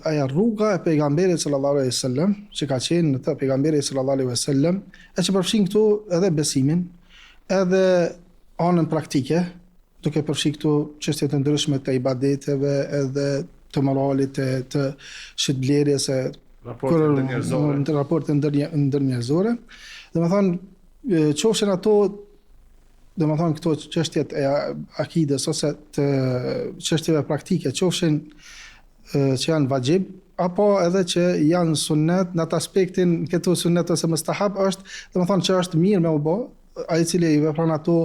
ajo rruga e pejgamberit sallallahu alaihi wasallam, që ka qenë në të pejgamberit sallallahu alaihi wasallam, e që përfshin këtu edhe besimin, edhe anën praktike, duke përfshi këtu çështje të ndryshme të ibadeteve, edhe të moralit, të shitblerjes, raporte ndërnjerëzore. Domethënë qofshin ato, domethënë këto çështjet e akides ose të çështjeve praktike, qofshin që janë vajib, apo edhe që janë sunnet, në atë aspektin këtu sunnet ose mustahab është, domethënë që është mirë me u bë, ai i cili i vepron ato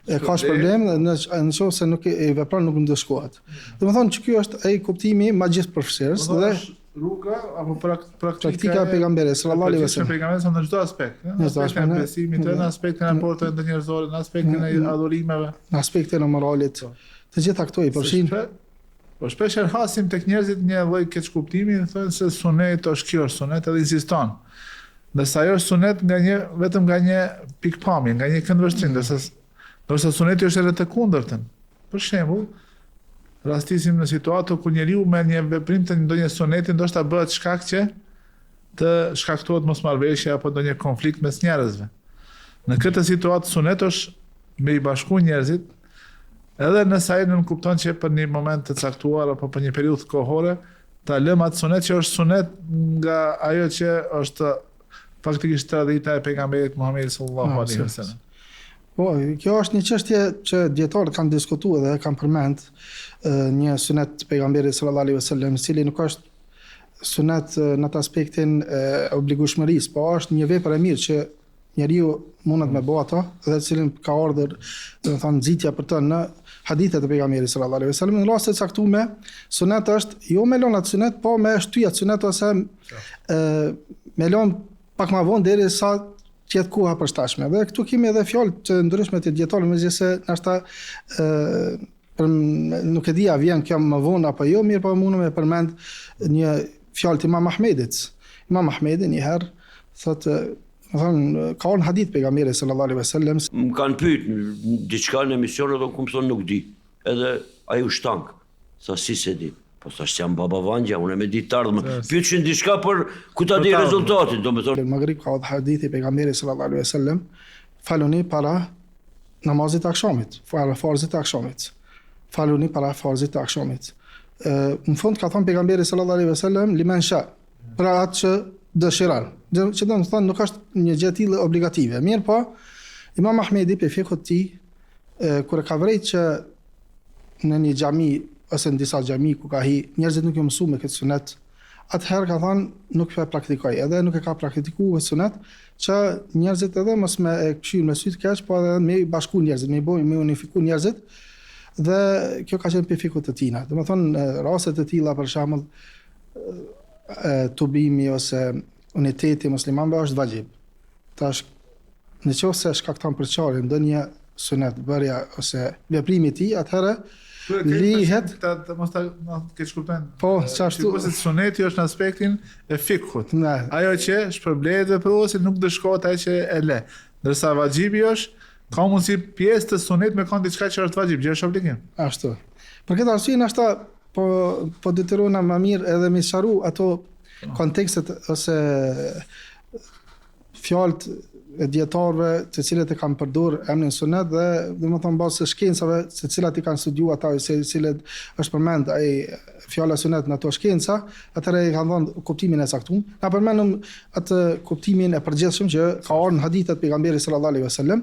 ka problem, nëse nuk i vepron nuk ndëshkohet. Domethënë që ky është ai kuptimi më gjithëpërfshirës dhe rruga apo praktika e pejgamberit sallallahu alaihi wasallam. Pejgamberi në çdo aspekt, në aspektin e besimit, në aspektin e raporteve ndërnjerëzore, në aspektin e adhurimeve, në aspektin e moralit. Të gjitha këto i përfshin. Po shpesh hasim tek njerëzit një lloj keq kuptimi, thonë se sunet është kjo, është sunet edhe insiston. Ndërsa ajo është sunet vetëm nga një pikpamje, nga një këndvështrim, ndërsa suneti është edhe të kundërtën. Për shembull, rastisim në situatë kur njeriu me një veprim të ndonjë suneti ndoshta bëhet shkak që të shkaktohet mosmarrveshje apo ndonjë konflikt mes njerëzve. Në këtë situatë sunet është me i bashku njerëzit, edhe nëse ai nuk kupton që për një moment të caktuar apo për një periudhë kohore ta lëm atë sunet që është sunet nga ajo që është faktikisht tradita e pejgamberit Muhamedit sallallahu alaihi wasallam. Po, kjo është një çështje që dietarët kanë diskutuar dhe kanë përmend një sunet të pejgamberit sallallahu alaihi wasallam, i cili nuk është sunet në atë aspektin e obligueshmërisë, po është një vepër e mirë që njeriu mundet me bëu ato dhe cilin ka ardhur, domethënë nxitja për të në hadithet e pejgamberit sallallahu alaihi wasallam. Në raste të caktuara, sunet është jo me lënë atë sunet, po me shtyja sunet ose me lënë pak më vonë derisa të jetë koha përshtatshme. Dhe këtu kemi edhe fjalë të ndryshme të dietarëve, megjithëse ndoshta nuk e di a vjen kjo më vonë apo jo, mirë po mundem me përmend një fjalë të Imam Ahmedit. Imam Ahmedi një herë thotë, ka një hadith pejgamberit sallallahu alaihi wasallam. Më kanë pyet diçka në emision edhe ku më thonë nuk di. Edhe ai u shtank. Sa si se di. Po thash jam baba Vangja, unë me ditë të ardhme. Pyetshin diçka për ku ta di rezultatin, domethënë. Në Maghrib ka hadithi pejgamberit sallallahu alaihi wasallam, faluni para namazit të akşamit, para farzit të akşamit. Faluni para farzit të akşamit. Në fund ka thënë pejgamberi sallallahu alaihi wasallam liman sha, për atë që dëshiron. Që do të thonë nuk është një gjë e tillë obligative. Mirë po, Imam Ahmedi pe fikut ti kur ka vërejt që në një xhami ose në disa xhami ku ka hi njerëzit nuk janë mësuar me këtë sunet, atëherë ka thënë nuk e praktikoj, edhe nuk e ka praktikuar sunet, që njerëzit edhe mos me e këshill me sy të keq, po edhe me bashku njerëzit, me unifiku njerëzit, dhe kjo ka qenë pifikut të tina. Domethënë raste të tilla për shembull tubimi ose uniteti muslimanëve është vajib. Tash nëse shkakton përçarje ndonjë sunet bërja ose veprimi i tij, atëherë lihet të mos ta keq kuptojnë. Po, çashtu ose suneti është në aspektin e fikut. Ajo që shpërblehet veprosi nuk dëshkohet ai që e le. Ndërsa vajibi është ka mundsi pjesë të sunet me kanë diçka që është vajib, gjë është obligim. Ashtu. Për këtë arsye nashta po detyrohena më mirë edhe me sharu ato kontekstet ose fjalët e dietarëve të cilët e kanë përdor emrin sunet dhe domethënë bazë shkencave se cilat i kanë studiuar ata se cilët është përmend ai fjala sunet në ato shkenca, atëherë i kanë dhënë kuptimin e saktuar. Na përmendëm atë kuptimin e përgjithshëm që ka ardhur në hadithet e pejgamberit sallallahu alaihi wasallam,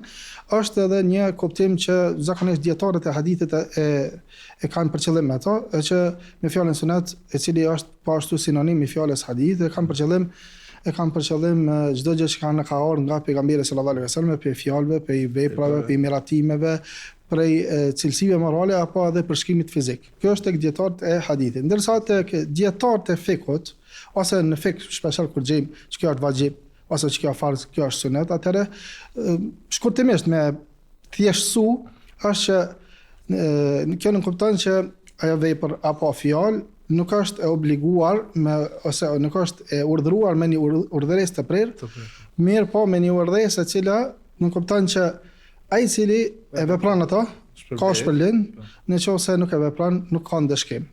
është edhe një kuptim që zakonisht dietarët e hadithit e kanë për qëllim ato, që me fjalën sunet, e cili është po ashtu sinonim me fjalës hadith, e kanë për qëllim çdo gjë që ka ardhur nga pejgamberi sallallahu alaihi wasallam, për fjalëve, për veprave, për miratimeve, prej cilësive morale apo edhe për shkrimit fizik. Kjo është tek dietarët e hadithit. Ndërsa tek dietarët e fikut, ose në fik shpesh kur gjejmë që kjo është vajib ose që kjo farz, kjo është sunet, atëherë shkurtimisht me thjeshtësu është që kjo nuk kupton që ajo vepër apo fjalë nuk është e obliguar ose nuk është e urdhëruar me një urdhëresë të prerë, mirë po me një urdhëresë e cila nuk kupton që ai i cili e vepron ato ka shpërlim, nëse nuk e vepron nuk ka ndëshkim.